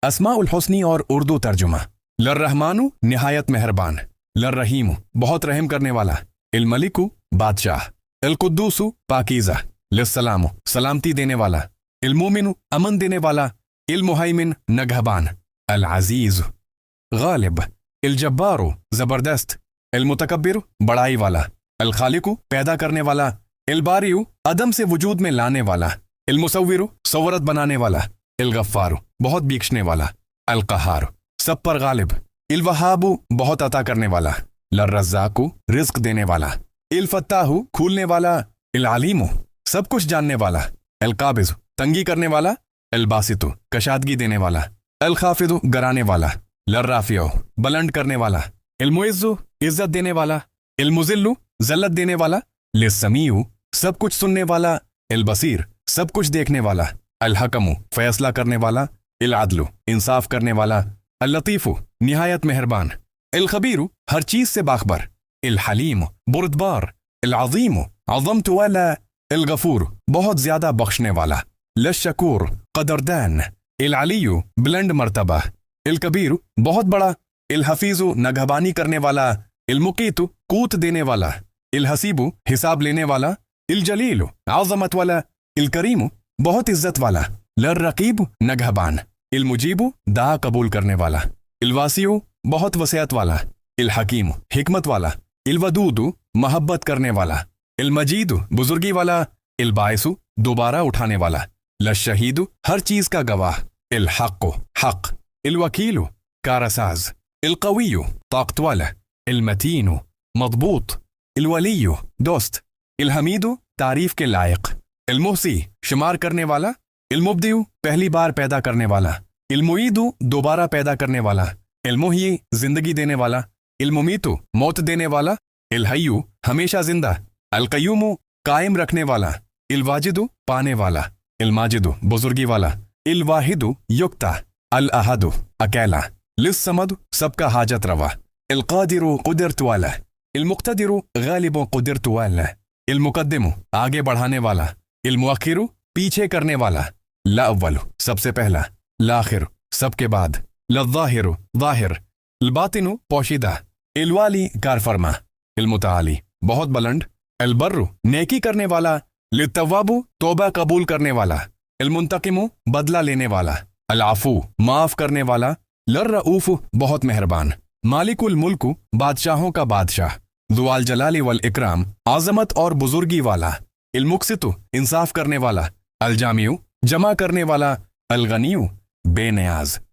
اسماء الحسنی اور اردو ترجمہ۔ للرحمانو نہایت مہربان، للرحیمو بہت رحم کرنے والا، الملکو بادشاہ، القدوسو پاکیزہ، للسلامو سلامتی دینے والا، المومنو امن دینے والا، المہیمن نگہبان، العزیز غالب، الجبارو زبردست، المتکبر بڑائی والا، الخالقو پیدا کرنے والا، الباریو عدم سے وجود میں لانے والا، المصورو صورت بنانے والا، الغفارو بہت بخشنے والا، القہار سب پر غالب، الوہابو بہت عطا کرنے والا، للرزاقو رزق دینے والا، الفتاحو کھولنے والا، العلیمو سب کچھ جاننے والا، القابض تنگی کرنے والا، الباسطو کشادگی دینے والا، الخافضو گرانے والا، للرافعو بلند کرنے والا، المعزو عزت دینے والا، المذلو ذلت دینے والا، للسمیع سب کچھ سننے والا، البصیر سب کچھ دیکھنے والا، الحکم فیصلہ کرنے والا، العدل انصاف کرنے والا، اللطیف نہایت مہربان، الخبیر ہر چیز سے باخبر، الحلیم بردبار، العظیم عظمت والا، الغفور بہت زیادہ بخشنے والا، للشکور قدردان، العلی بلند مرتبہ، الکبیر بہت بڑا، الحفیظ نگہبانی کرنے والا، المقیت قوت دینے والا، الحسیب حساب لینے والا، الجلیل عظمت والا، الکریم بہت عزت والا، للرقیب نگہبان، المجیب دعا قبول کرنے والا، الواسع بہت وسعت والا، الحکیم حکمت والا، الودود محبت کرنے والا، المجید بزرگی والا، الباعث دوبارہ اٹھانے والا، للشہید ہر چیز کا گواہ، الحق حق، الوکیل کارساز، القوی طاقت والا، المتین مضبوط، الولی دوست، الحمید تعریف کے لائق، المحصی شمار کرنے والا، المبدع پہلی بار پیدا کرنے والا، المعید دوبارہ پیدا کرنے والا، المحیی زندگی دینے والا، الممیت موت دینے والا، الحی ہمیشہ زندہ، القیوم قائم رکھنے والا، الواجد پانے والا، الماجد بزرگی والا، الواحد یکتا، الاحد اکیلا، للصمد سب کا حاجت روا، القادر قدرت والا، المقتدر غالب قدرت والا، المقدم آگے بڑھانے والا، المؤخر پیچھے کرنے والا، لاول سب سے پہلا، لاخر سب کے بعد، للظاہر ظاہر، الباطن پوشیدہ، الوالی کار فرما، المتعالی بہت بلند، البر نیکی کرنے والا، للتواب توبہ قبول کرنے والا، المنتقم بدلہ لینے والا، العفو معاف کرنے والا، للرؤوف بہت مہربان، مالک الملک بادشاہوں کا بادشاہ، ذو الجلال والاکرام عظمت اور بزرگی والا، المقسط انصاف کرنے والا، الجامع جمع کرنے والا، الغنی بے نیاز،